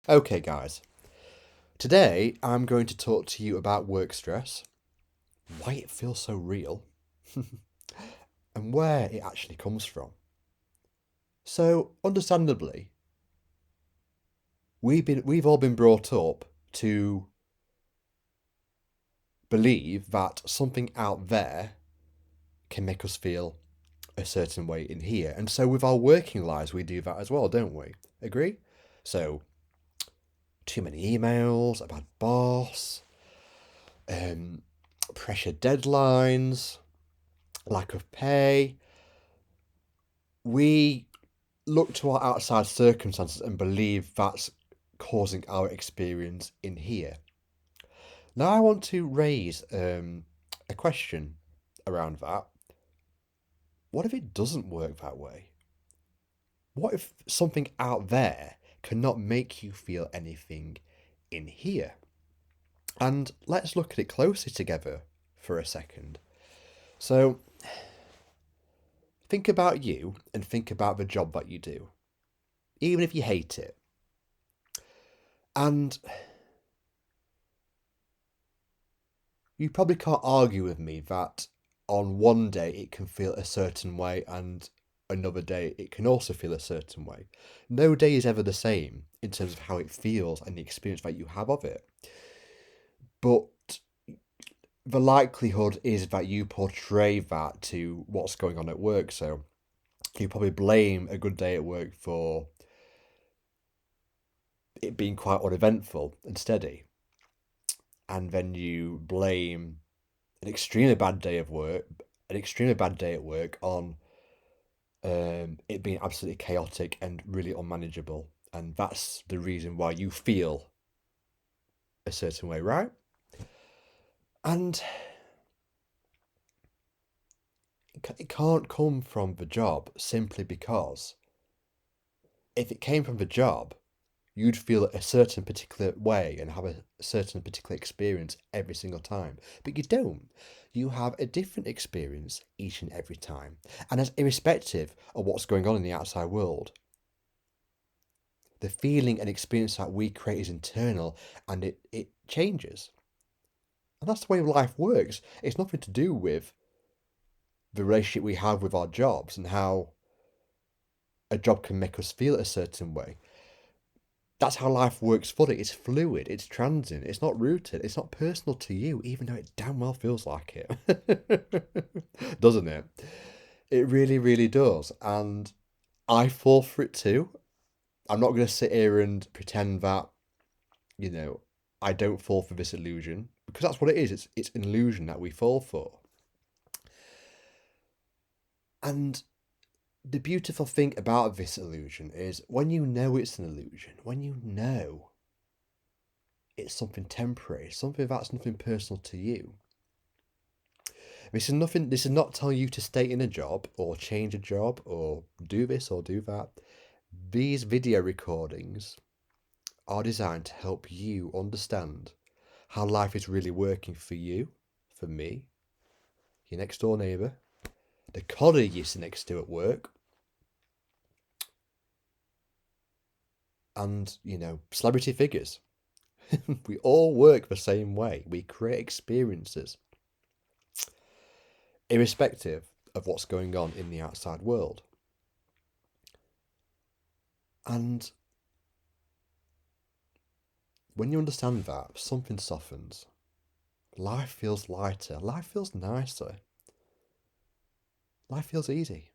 Okay, guys, today I'm going to talk to you about work stress, why it feels so real, and where it actually comes from. So, understandably, we've all been brought up to believe that something out there can make us feel a certain way in here. And so with our working lives we do that as well, don't we? Agree? So, too many emails, a bad boss, um, pressure deadlines, lack of pay. We look to our outside circumstances and believe that's causing our experience in here. Now, I want to raise a question around that. What if it doesn't work that way? What if something out there cannot make you feel anything in here? And let's look at it closely together for a second. So, think about you and think about the job that you do, even if you hate it. And you probably can't argue with me that on one day it can feel a certain way and another day it can also feel a certain way. No day is ever the same in terms of how it feels and the experience that you have of it. But the likelihood is that you portray that to what's going on at work. So you probably blame a good day at work for it being quite uneventful and steady. And then you blame an extremely bad day of work, an extremely bad day at work on it being absolutely chaotic and really unmanageable. And that's the reason why you feel a certain way, right? And it can't come from the job simply because if it came from the job, you'd feel a certain particular way and have a certain particular experience every single time. But you don't. You have a different experience each and every time. And as irrespective of what's going on in the outside world, the feeling and experience that we create is internal and it changes. And that's the way life works. It's nothing to do with the relationship we have with our jobs and how a job can make us feel a certain way. That's how life works fully. It's fluid, it's transient, it's not rooted, it's not personal to you, even though it damn well feels like it. Doesn't it? It really, really does. And I fall for it too. I'm not going to sit here and pretend that, you know, I don't fall for this illusion because that's what it is. It's an illusion that we fall for. And the beautiful thing about this illusion is when you know it's an illusion, when you know it's something temporary, something that's nothing personal to you. This is not telling you to stay in a job or change a job or do this or do that. These video recordings are designed to help you understand how life is really working for you, for me, your next door neighbour, the colleague you sit next to at work, and, celebrity figures. We all work the same way. We create experiences, irrespective of what's going on in the outside world. And when you understand that, something softens. Life feels lighter. Life feels nicer. Life feels easy.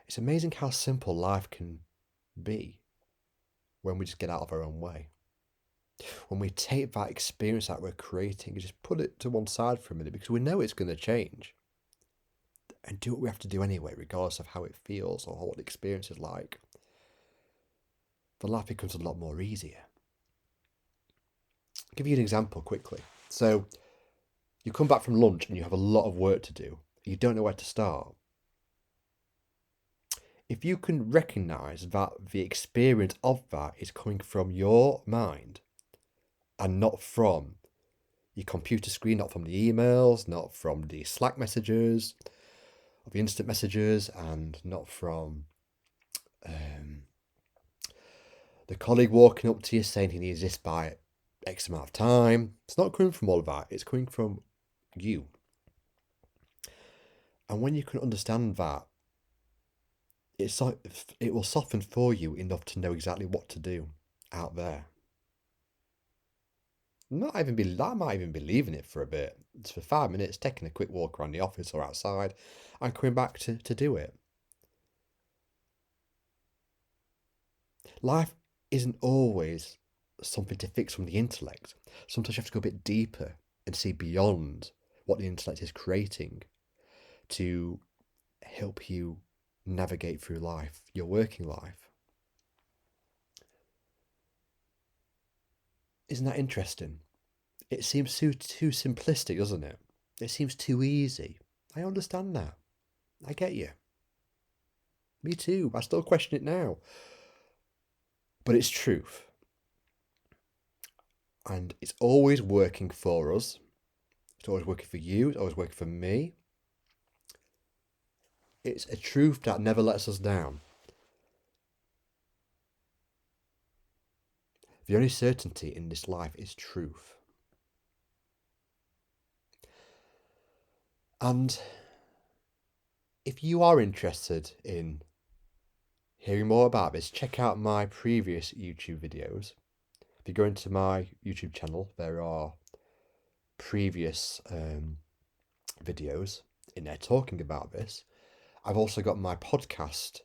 It's amazing how simple life can be when we just get out of our own way. When we take that experience that we're creating and just put it to one side for a minute because we know it's going to change and do what we have to do anyway, regardless of how it feels or what the experience is like, the life becomes a lot more easier. I'll give you an example quickly. So, you come back from lunch and you have a lot of work to do. You don't know where to start. If you can recognize that the experience of that is coming from your mind and not from your computer screen, not from the emails, not from the Slack messages, or the instant messages, and not from The colleague walking up to you saying he needs this by X amount of time. It's not coming from all of that, it's coming from you. And when you can understand that, it will soften for you enough to know exactly what to do out there. I might even be leaving it for a bit. It's for 5 minutes, taking a quick walk around the office or outside, and coming back to do it. Life isn't always something to fix from the intellect. Sometimes you have to go a bit deeper and see beyond what the intellect is creating to help you navigate through life, your working life. Isn't that interesting? It seems too simplistic, doesn't it? It seems too easy. I understand that. I get you. Me too. I still question it now. But it's truth. And it's always working for us. It's always working for you. It's always working for me. It's a truth that never lets us down. The only certainty in this life is truth. And if you are interested in hearing more about this, check out my previous YouTube videos. If you go into my YouTube channel, there are previous videos in there talking about this. I've also got my podcast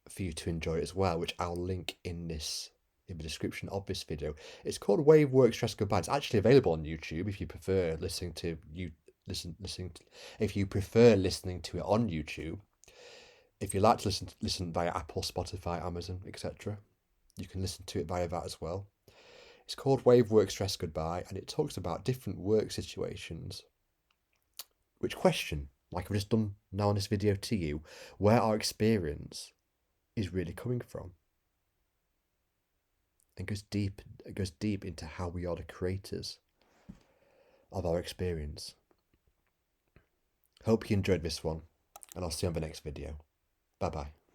for you to enjoy as well, which I'll link in the description of this video. It's called Wave Work Stress Goodbye. It's actually available on YouTube if you prefer listening to if you prefer listening to it on YouTube. If you like to listen via Apple, Spotify, Amazon, etc., you can listen to it via that as well. It's called Wave Work Stress Goodbye, and it talks about different work situations which question, like I've just done now in this video to you, where our experience is really coming from. And it goes deep into how we are the creators of our experience. Hope you enjoyed this one, and I'll see you on the next video. Bye bye.